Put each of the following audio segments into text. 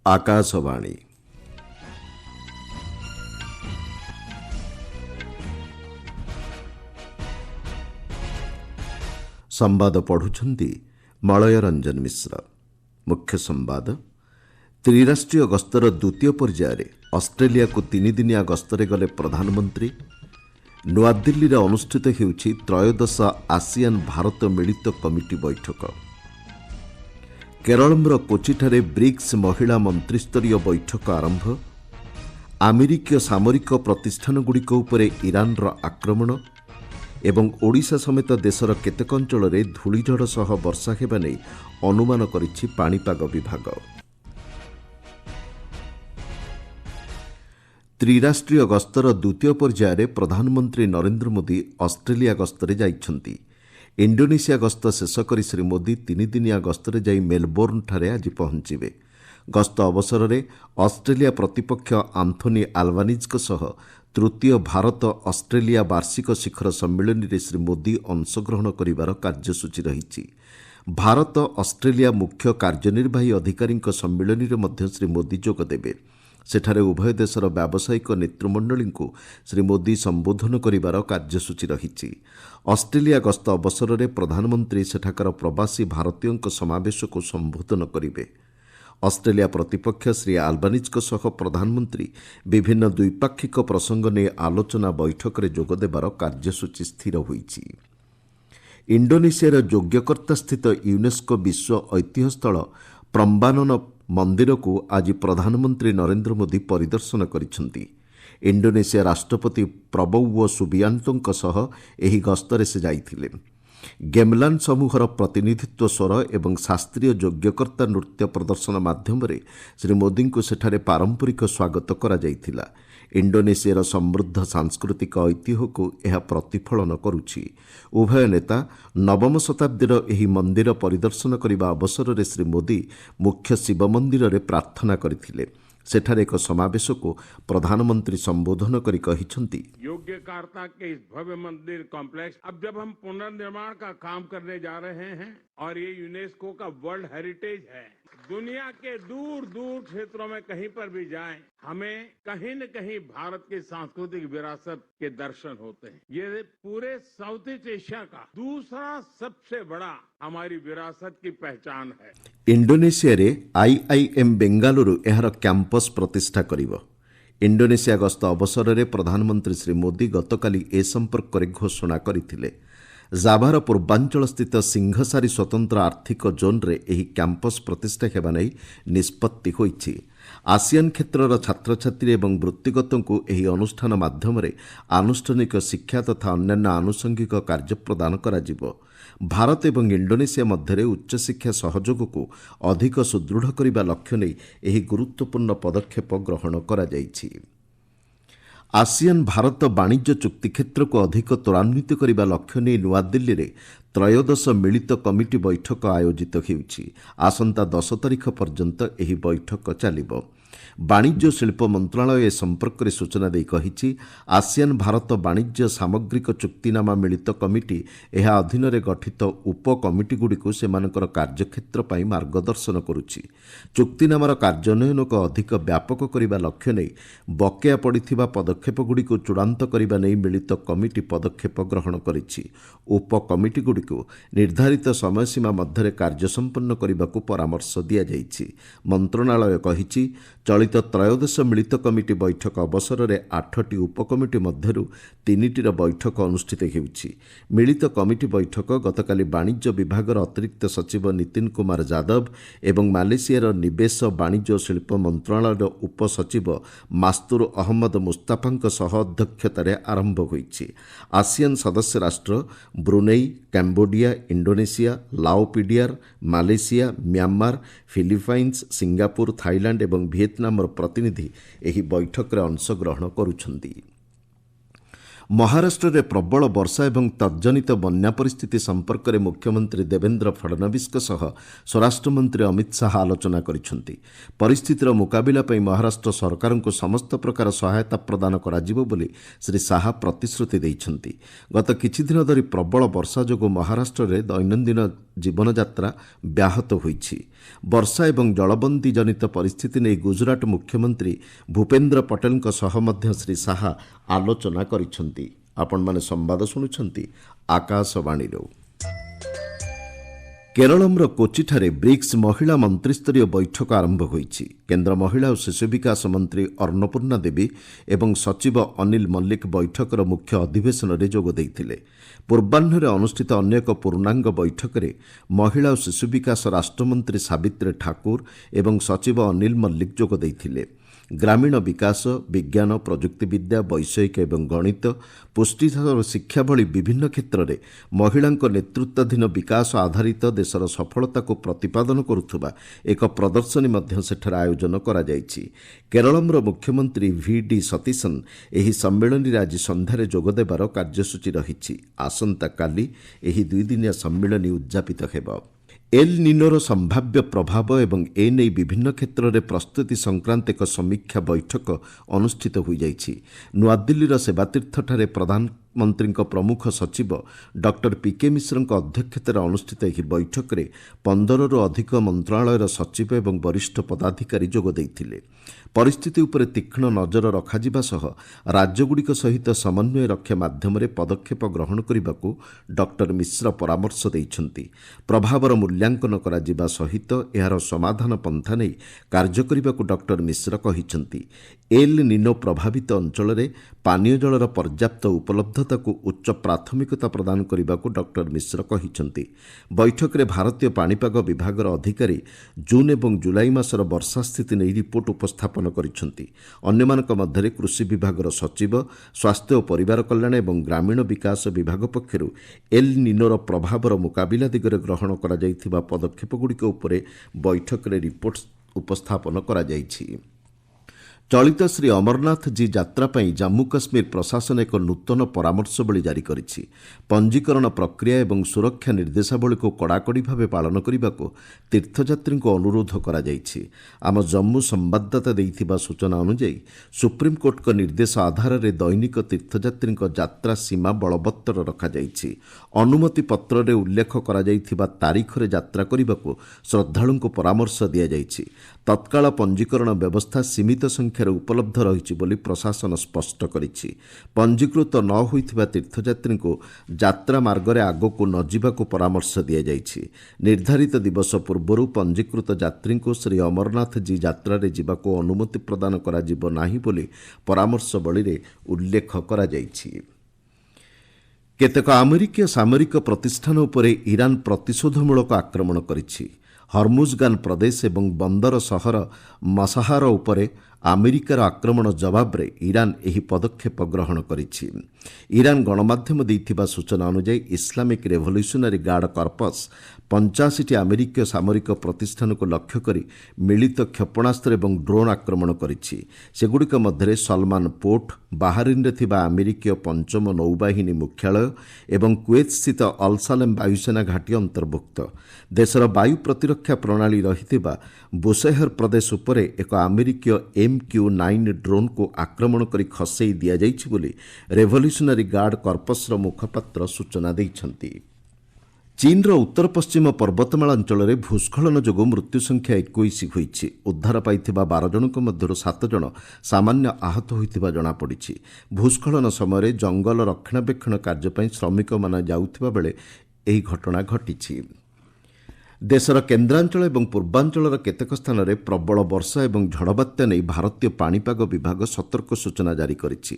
आकाशवाणी संवाद पढ़ुछंती मलय रंजन मिश्र। मुख्य संवाद त्रिराष्ट्रीय गस्तर द्वितीय पर्यायर ऑस्ट्रेलिया को 3 दिनिया गस्तरे गले प्रधानमंत्री। नुआदिल्ली रे अनुष्ठित हेउछि त्रयोदश आसियान भारत मिलित कमिटी बैठक। केरळर कोचिठारे ब्रिक्स महिला मंत्रिस्तरीय बैठक आरंभ। अमेरिकीय सामरिक प्रतिष्ठानगुड़िक उपरे इरानर आक्रमण एवं ओडिशा समेत देशर केतेक अंचल धूलीझड़ सह वर्षा हेबा नै अनुमान करिछि पाणीपाग विभाग। त्रिराष्ट्रीय गस्तर द्वितीय पर्यायर प्रधानमंत्री नरेंद्र मोदी ऑस्ट्रेलिया गस्तरे जाइछन्ति। इंडोनेशिया गस्त शेष करी श्री मोदी 3 दिनिया गस्तरे जाई मेलबोर्न ठारे आज पहुंचिबे। गस्त अवसर में ऑस्ट्रेलिया प्रतिपक्ष आंथोनी आल्बानीज सह तृतीय भारत ऑस्ट्रेलिया वार्षिक शिखर सम्मेलन में श्री मोदी अंशग्रहण करिवार कार्यसूची रही। भारत ऑस्ट्रेलिया मुख्य कार्यनिर्वाही अधिकारी सम्मेलन में मध्य श्री मोदी जोगदेवे। सेठारे उभय देशर व्यावसायिक नेतृमंडली को श्री मोदी संबोधन करिवार कार्यसूची रही। ऑस्ट्रेलिया गस्त अवसर में प्रधानमंत्री सेठाकर प्रवासी भारतीयों समावेश को संबोधन करिवे। ऑस्ट्रेलिया प्रतिपक्ष श्री आल्बानीज सह प्रधानमंत्री विभिन्न द्विपाक्षिक प्रसंग ने आलोचना बैठक में जोगदेवार कार्यसूची स्थिर होईछि। इंडोनेशियार योग्यकर्ता स्थित यूनेस्को विश्व ऐतिह्य स्थल प्रम्बानन मंदिर को आज प्रधानमंत्री नरेंद्र मोदी परिदर्शन करिसेंति। इंडोनेशिया राष्ट्रपति प्रबोवो सुबियांतो सह एही गस्तरे से जाइथिले। गेमलान समूहर प्रतिनिधित्व स्वर एवं शास्त्रीय योग्यकर्ता नृत्य प्रदर्शन माध्यम श्री मोदी को सेठारे पारंपरिक स्वागत करा जाइथिला। इंडोनेशियार समृद्ध सांस्कृतिक ऐतिह्य को यह प्रतिफलन करुछि। उभय नेता नवम शताब्दीर एही मंदिर परिदर्शन करने अवसर में श्री मोदी मुख्य शिव मंदिर में प्रार्थना करथिले। सेठारे एक समावेश को प्रधानमंत्री संबोधन करी कहिसंति, योग्यकर्ता के इस भव्य मंदिर कॉम्प्लेक्स अब जब हम पुनर्निर्माण का काम करने जा रहे हैं और ये यूनेस्को का वर्ल्ड हेरिटेज है, दुनिया के दूर दूर क्षेत्रों में कहीं पर भी जाएं, हमें कहीं न कहीं भारत की सांस्कृतिक विरासत के दर्शन होते हैं। ये पूरे साउथ ईस्ट एशिया का दूसरा सबसे बड़ा हमारी विरासत की पहचान है। इंडोनेशिया रे आईआईएम बेंगालुरु एहार कैंपस प्रतिष्ठा करिवो। इंडोनेशिया गस्त अवसर में प्रधानमंत्री श्री मोदी गतकाली ए संपर्क में घोषणा करथिले। जाभार पूर्वांचल स्थित सिंघसारी स्वतंत्र आर्थिक जोन रे एही कैंपस प्रतिष्ठा हेबा नै निष्पत्ति होईछि। आसियान क्षेत्रर छात्र छात्री एवं वृत्तिगत को एही अनुष्ठान माध्यम आनुष्ठानिक शिक्षा तथा अन्यान्य आनुषंगिक कार्य प्रदान करा जिवो। भारत एवं इंडोनेशिया मध्य उच्च शिक्षा सहयोग को अधिक सुदृढ़ करने लक्ष्य नहीं एही गुरुत्वपूर्ण पदक्षेप ग्रहण करा जाइछि। आसियान भारत वाणिज्य चुक्ति क्षेत्र को अधिक त्वरान्वित करने लक्ष्य नहीं नुआदिल्ली रे त्रयोदश मिलित कमिटी बैठक आयोजित होउछि। आसंता 10 तारिख पर्यंत एही बैठक चलिबो। वाणिज्य शिल्प मंत्रालय ए संपर्क में सूचना दे कहिछि, आसियान भारत वाणिज्य सामग्रिक चुक्तिनामा मिलित कमिटी यह अधीन रे गठित उप कमिटी गुड़िक सेमानकर कार्यक्षेत्र पर मार्गदर्शन करुछि। चुक्तिनामार कार्यान्वयन को अधिक व्यापक करने लक्ष्य नहीं बकेया पड़िथिबा पदक्षेप गुड़िक चूड़ांत करने नहीं मिलित कमिटी पदक्षेप ग्रहण करिछि। उप कमिटी गुड़िक निर्धारित समय सीमा मध्य कार्य संपन्न करने को परामर्श दिया जाइछि। मंत्रणालय कहिछि, चलित त्रयोदश मिलित कमिटी बैठक अवसर में 8टी उपकमिटी मध्यरु 3टीर बैठक अनुष्ठित हेउछि। मिलित कमिटी बैठक गतकाली वाणिज्य विभाग अतिरिक्त सचिव नितिन कुमार यादव एवं मालेशियार निवेश वाणिज्य और शिल्प मंत्रालय उपसचिव मास्तूर अहमद मुस्ताफा सह अध्यक्षतार आरंभ होइछि। आसियान सदस्य राष्ट्र Brunei, Cambodia, Indonesia, Lao PDR, Malaysia, Myanmar, Philippines, Singapore, Thailand एवं वियतनाम प्रतिनिधि एही बैठक में अंशग्रहण करुछन्ति। महाराष्ट्र में प्रबल वर्षा एवं तज्जनित बन्या परिस्थिति संपर्क में मुख्यमंत्री देवेंद्र फडणवीस स्वराष्ट्र मंत्री अमित शाह आलोचना करिसेंति। परिस्थितिर मुकाबिला पई महाराष्ट्र सरकार को समस्त प्रकार सहायता प्रदान कराजिबो बोली श्री शाह प्रतिश्रुति दैछन्ति। गत किछि दिन धरि प्रबल वर्षा जोगु महाराष्ट्र में दैनंदिन ଜୀବନଯାତ୍ରା ବ୍ୟାହତ ହୋଇଛି। ବର୍ଷା ଏବଂ ଜଳବନ୍ଦୀ ଜନିତ ପରିସ୍ଥିତି ନେଇ ଗୁଜରାଟ ମୁଖ୍ୟମନ୍ତ୍ରୀ ଭୂପେନ୍ଦ୍ର ପଟେଲଙ୍କ ସହ ମଧ୍ୟ ଶ୍ରୀ ଶାହା ଆଲୋଚନା କରିଛନ୍ତି। ଆପଣମାନେ ସମ୍ବାଦ ଶୁଣୁଛନ୍ତି ଆକାଶବାଣୀରୁ। କେରଳମ୍ର କୋଚିଠାରେ ବ୍ରିକ୍ସ ମହିଳା ମନ୍ତ୍ରୀସ୍ତରୀୟ ବୈଠକ ଆରମ୍ଭ ହୋଇଛି। କେନ୍ଦ୍ର ମହିଳା ଓ ଶିଶୁ ବିକାଶ ମନ୍ତ୍ରୀ ଅନ୍ନପୂର୍ଣ୍ଣା ଦେବୀ ଏବଂ ସଚିବ ଅନିଲ ମଲ୍ଲିକ ବୈଠକର ମୁଖ୍ୟ ଅଧିବେଶନରେ ଯୋଗ ଦେଇଥିଲେ। ପୂର୍ବାହ୍ନରେ ଅନୁଷ୍ଠିତ ଅନ୍ୟ ଏକ ପୂର୍ଣ୍ଣାଙ୍ଗ ବୈଠକରେ ମହିଳା ଓ ଶିଶୁ ବିକାଶ ରାଷ୍ଟ୍ରମନ୍ତ୍ରୀ ସାବିତ୍ରୀ ଠାକୁର ଏବଂ ସଚିବ ଅନିଲ ମଲ୍ଲିକ ଯୋଗ ଦେଇଥିଲେ। ଗ୍ରାମୀଣ ବିକାଶ, ବିଜ୍ଞାନ, ପ୍ରଯୁକ୍ତିବିଦ୍ୟା, ବୈଷୟିକ ଏବଂ ଗଣିତ, ପୁଷ୍ଟିସାର ଶିକ୍ଷା ଭଳି ବିଭିନ୍ନ କ୍ଷେତ୍ରରେ ମହିଳାଙ୍କ ନେତୃତ୍ୱାଧୀନ ବିକାଶ ଆଧାରିତ ଦେଶର ସଫଳତାକୁ ପ୍ରତିପାଦନ କରୁଥିବା ଏକ ପ୍ରଦର୍ଶନୀ ମଧ୍ୟ ସେଠାରେ ଆୟୋଜନ କରାଯାଇଛି। କେରଳମ୍ର ମୁଖ୍ୟମନ୍ତ୍ରୀ VD ସତୀଶନ ଏହି ସମ୍ମିଳନୀରେ ଆଜି ସନ୍ଧ୍ୟାରେ ଯୋଗଦେବାର କାର୍ଯ୍ୟସୂଚୀ ରହିଛି। ଆସନ୍ତାକାଲି ଏହି ଦୁଇଦିନିଆ ସମ୍ମିଳନୀ ଉଦ୍ଯାପିତ ହେବ। ଏଲ୍ ନିନୋର ସମ୍ଭାବ୍ୟ ପ୍ରଭାବ ଏବଂ ଏ ନେଇ ବିଭିନ୍ନ କ୍ଷେତ୍ରରେ ପ୍ରସ୍ତୁତି ସଂକ୍ରାନ୍ତ ଏକ ସମୀକ୍ଷା ବୈଠକ ଅନୁଷ୍ଠିତ ହୋଇଯାଇଛି। ନୂଆଦିଲ୍ଲୀର ସେବାତୀର୍ଥଠାରେ ପ୍ରଧାନମନ୍ତ୍ରୀଙ୍କ ପ୍ରମୁଖ ସଚିବ ଡକ୍ଟର PK ମିଶ୍ରଙ୍କ ଅଧ୍ୟକ୍ଷତାରେ ଅନୁଷ୍ଠିତ ଏହି ବୈଠକରେ 15ରୁ ଅଧିକ ମନ୍ତ୍ରଣାଳୟର ସଚିବ ଏବଂ ବରିଷ୍ଠ ପଦାଧିକାରୀ ଯୋଗ ଦେଇଥିଲେ। ପରିସ୍ଥିତି ଉପରେ ତୀକ୍ଷ୍ଣ ନଜର ରଖାଯିବା ସହ ରାଜ୍ୟଗୁଡ଼ିକ ସହିତ ସମନ୍ୱୟ ରକ୍ଷା ମାଧ୍ୟମରେ ପଦକ୍ଷେପ ଗ୍ରହଣ କରିବାକୁ ଡକ୍ଟର ମିଶ୍ର ପରାମର୍ଶ ଦେଇଛନ୍ତି। ପ୍ରଭାବର ମୂଲ୍ୟାଙ୍କନ କରାଯିବା ସହିତ ଏହାର ସମାଧାନ ପନ୍ଥା ନେଇ କାର୍ଯ୍ୟ କରିବାକୁ ଡକ୍ଟର ମିଶ୍ର କହିଛନ୍ତି। ଏଲ୍ ନିନୋ ପ୍ରଭାବିତ ଅଞ୍ଚଳରେ ପାନୀୟ ଜଳର ପର୍ଯ୍ୟାପ୍ତ ଉପଲବ୍ଧତାକୁ ଉଚ୍ଚ ପ୍ରାଥମିକତା ପ୍ରଦାନ କରିବାକୁ ଡକ୍ଟର ମିଶ୍ର କହିଛନ୍ତି। ବୈଠକରେ ଭାରତୀୟ ପାଣିପାଗ ବିଭାଗର ଅଧିକାରୀ ଜୁନ୍ ଏବଂ ଜୁଲାଇ ମାସର ବର୍ଷା ସ୍ଥିତି ନେଇ ରିପୋର୍ଟ ଉପସ୍ଥାପନ କରିଛନ୍ତି। ଅନ୍ୟମାନଙ୍କ ମଧ୍ୟରେ କୃଷି ବିଭାଗର ସଚିବ, ସ୍ୱାସ୍ଥ୍ୟ ଓ ପରିବାର କଲ୍ୟାଣ ଏବଂ ଗ୍ରାମୀଣ ବିକାଶ ବିଭାଗ ପକ୍ଷରୁ ଏଲ୍ ନିନୋର ପ୍ରଭାବର ମୁକାବିଲା ଦିଗରେ ଗ୍ରହଣ କରାଯାଇଥିବା ପଦକ୍ଷେପଗୁଡ଼ିକ ଉପରେ ବୈଠକରେ ରିପୋର୍ଟ ଉପସ୍ଥାପନ କରାଯାଇଛି। ଚଳିତ ଶ୍ରୀ ଅମରନାଥ ଜୀ ଯାତ୍ରା ପାଇଁ ଜାମ୍ମୁ କାଶ୍ମୀର ପ୍ରଶାସନ ଏକ ନୂତନ ପରାମର୍ଶବଳୀ ଜାରି କରିଛି। ପଞ୍ଜୀକରଣ ପ୍ରକ୍ରିୟା ଏବଂ ସୁରକ୍ଷା ନିର୍ଦ୍ଦେଶାବଳୀକୁ କଡ଼ାକଡ଼ି ଭାବେ ପାଳନ କରିବାକୁ ତୀର୍ଥଯାତ୍ରୀଙ୍କୁ ଅନୁରୋଧ କରାଯାଇଛି। ଆମ ଜମ୍ମୁ ସମ୍ବାଦଦାତା ଦେଇଥିବା ସୂଚନା ଅନୁଯାୟୀ ସୁପ୍ରିମକୋର୍ଟଙ୍କ ନିର୍ଦ୍ଦେଶ ଆଧାରରେ ଦୈନିକ ତୀର୍ଥଯାତ୍ରୀଙ୍କ ଯାତ୍ରା ସୀମା ବଳବତ୍ତର ରଖାଯାଇଛି। ଅନୁମତି ପତ୍ରରେ ଉଲ୍ଲେଖ କରାଯାଇଥିବା ତାରିଖରେ ଯାତ୍ରା କରିବାକୁ ଶ୍ରଦ୍ଧାଳୁଙ୍କୁ ପରାମର୍ଶ ଦିଆଯାଇଛି। ତତ୍କାଳ ପଞ୍ଜୀକରଣ ବ୍ୟବସ୍ଥା ସୀମିତ ସଂଖ୍ୟାରେ ଉପଲବ୍ଧ ରହିଛି ବୋଲି ପ୍ରଶାସନ ସ୍ପଷ୍ଟ କରିଛି। ପଞ୍ଜୀକୃତ ନ ହୋଇଥିବା ତୀର୍ଥଯାତ୍ରୀଙ୍କୁ ଯାତ୍ରା ମାର୍ଗରେ ଆଗକୁ ନ ଯିବାକୁ ପରାମର୍ଶ ଦିଆଯାଇଛି। ନିର୍ଦ୍ଧାରିତ ଦିବସ ପୂର୍ବରୁ ପଞ୍ଜୀକୃତ ଯାତ୍ରୀଙ୍କୁ ଶ୍ରୀ ଅମରନାଥ ଜୀ ଯାତ୍ରାରେ ଯିବାକୁ ଅନୁମତି ପ୍ରଦାନ କରାଯିବ ନାହିଁ ବୋଲି ପରାମର୍ଶବଳୀରେ ଉଲ୍ଲେଖ କରାଯାଇଛି। କେତେକ ଆମେରିକୀୟ ସାମରିକ ପ୍ରତିଷ୍ଠାନ ଉପରେ ଇରାନ ପ୍ରତିଶୋଧମୂଳକ ଆକ୍ରମଣ କରିଛି। ହର୍ମୁଜଗାନ ପ୍ରଦେଶ ଏବଂ ବନ୍ଦର ସହର ମସାହାର ଉପରେ ଆମେରିକାର ଆକ୍ରମଣ ଜବାବରେ ଇରାନ ଏହି ପଦକ୍ଷେପ ଗ୍ରହଣ କରିଛି। ଇରାନ ଗଣମାଧ୍ୟମ ଦେଇଥିବା ସୂଚନା ଅନୁଯାୟୀ ଇସଲାମିକ୍ ରେଭଲ୍ୟୁସନାରୀ ଗାର୍ଡ କର୍ପସ୍ 85ଟି ଆମେରିକୀୟ ସାମରିକ ପ୍ରତିଷ୍ଠାନକୁ ଲକ୍ଷ୍ୟ କରି ମିଳିତ କ୍ଷେପଣାସ୍ତ୍ର ଏବଂ ଡ୍ରୋନ୍ ଆକ୍ରମଣ କରିଛି। ସେଗୁଡ଼ିକ ମଧ୍ୟରେ ସଲମାନ ପୋର୍ଟ, ବାହାରିନରେ ଥିବା ଆମେରିକୀୟ ପଞ୍ଚମ ନୌବାହିନୀ ମୁଖ୍ୟାଳୟ ଏବଂ କୁଏତସ୍ଥିତ ଅଲସାଲେମ ବାୟୁସେନା ଘାଟି ଅନ୍ତର୍ଭୁକ୍ତ। ଦେଶର ବାୟୁ ପ୍ରତିରକ୍ଷା ପ୍ରଣାଳୀ ରହିଥିବା ବୁଶେହର ପ୍ରଦେଶ ଉପରେ ଏକ ଆମେରିକୀୟ MQ-9 ଡ୍ରୋନ୍କୁ ଆକ୍ରମଣ କରି ଖସେଇ ଦିଆଯାଇଛି ବୋଲି ରେଭଲ୍ୟୁସନାରୀ ଗାର୍ଡ କର୍ପସର ମୁଖପାତ୍ର ସୂଚନା ଦେଇଛନ୍ତି। ଚୀନର ଉତ୍ତର ପଶ୍ଚିମ ପର୍ବତମାଳା ଅଞ୍ଚଳରେ ଭୂସ୍ଖଳନ ଯୋଗୁଁ ମୃତ୍ୟୁ ସଂଖ୍ୟା 21 ହୋଇଛି। ଉଦ୍ଧାର ପାଇଥିବା 12 ଜଣଙ୍କ ମଧ୍ୟରୁ 7 ଜଣ ସାମାନ୍ୟ ଆହତ ହୋଇଥିବା ଜଣାପଡ଼ିଛି। ଭୂସ୍ଖଳନ ସମୟରେ ଜଙ୍ଗଲ ରକ୍ଷଣାବେକ୍ଷଣ କାର୍ଯ୍ୟ ପାଇଁ ଶ୍ରମିକମାନେ ଯାଉଥିବା ବେଳେ ଏହି ଘଟଣା ଘଟିଛି। ଦେଶର କେନ୍ଦ୍ରାଞ୍ଚଳ ଏବଂ ପୂର୍ବାଞ୍ଚଳର କେତେକ ସ୍ଥାନରେ ପ୍ରବଳ ବର୍ଷା ଏବଂ ଝଡ଼ବାତ୍ୟା ନେଇ ଭାରତୀୟ ପାଣିପାଗ ବିଭାଗ ସତର୍କ ସୂଚନା ଜାରି କରିଛି।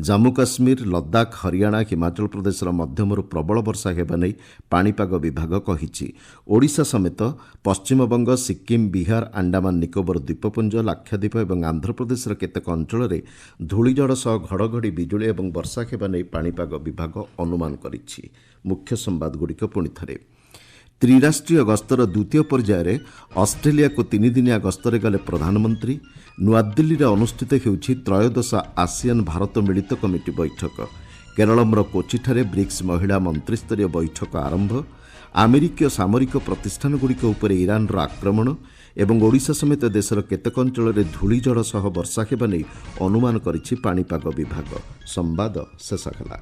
ଜାମ୍ମୁ କାଶ୍ମୀର, ଲଦାଖ, ହରିୟାଣା, ହିମାଚଳ ପ୍ରଦେଶର ମଧ୍ୟମରୁ ପ୍ରବଳ ବର୍ଷା ହେବା ନେଇ ପାଣିପାଗ ବିଭାଗ କହିଛି। ଓଡ଼ିଶା ସମେତ ପଶ୍ଚିମବଙ୍ଗ, ସିକ୍କିମ, ବିହାର, ଆଣ୍ଡାମାନ ନିକୋବର ଦ୍ୱୀପପୁଞ୍ଜ, ଲାକ୍ଷାଦ୍ୱୀପ ଏବଂ ଆନ୍ଧ୍ରପ୍ରଦେଶର କେତେକ ଅଞ୍ଚଳରେ ଧୂଳିଝଡ଼ ସହ ଘଡ଼ଘଡ଼ି, ବିଜୁଳି ଏବଂ ବର୍ଷା ହେବା ନେଇ ପାଣିପାଗ ବିଭାଗ ଅନୁମାନ କରିଛି। ମୁଖ୍ୟ ସମ୍ବାଦଗୁଡ଼ିକ ପୁଣିଥରେ। ତ୍ରିରାଷ୍ଟ୍ରୀୟ ଗସ୍ତର ଦ୍ୱିତୀୟ ପର୍ଯ୍ୟାୟରେ ଅଷ୍ଟ୍ରେଲିଆକୁ 3 ଦିନିଆ ଗସ୍ତରେ ଗଲେ ପ୍ରଧାନମନ୍ତ୍ରୀ। ନୂଆଦିଲ୍ଲୀରେ ଅନୁଷ୍ଠିତ ହେଉଛି ତ୍ରୟୋଦଶ ଆସିଆନ୍ ଭାରତ ମିଳିତ କମିଟି ବୈଠକ। କେରଳମ୍ର କୋଚିଠାରେ ବ୍ରିକ୍ସ ମହିଳା ମନ୍ତ୍ରୀସ୍ତରୀୟ ବୈଠକ ଆରମ୍ଭ। ଆମେରିକୀୟ ସାମରିକ ପ୍ରତିଷ୍ଠାନଗୁଡ଼ିକ ଉପରେ ଇରାନର ଆକ୍ରମଣ ଏବଂ ଓଡ଼ିଶା ସମେତ ଦେଶର କେତେକ ଅଞ୍ଚଳରେ ଧୂଳିଝଡ଼ ସହ ବର୍ଷା ହେବା ନେଇ ଅନୁମାନ କରିଛି ପାଣିପାଗ ବିଭାଗ। ସମ୍ବାଦ ଶେଷ ହେଲା।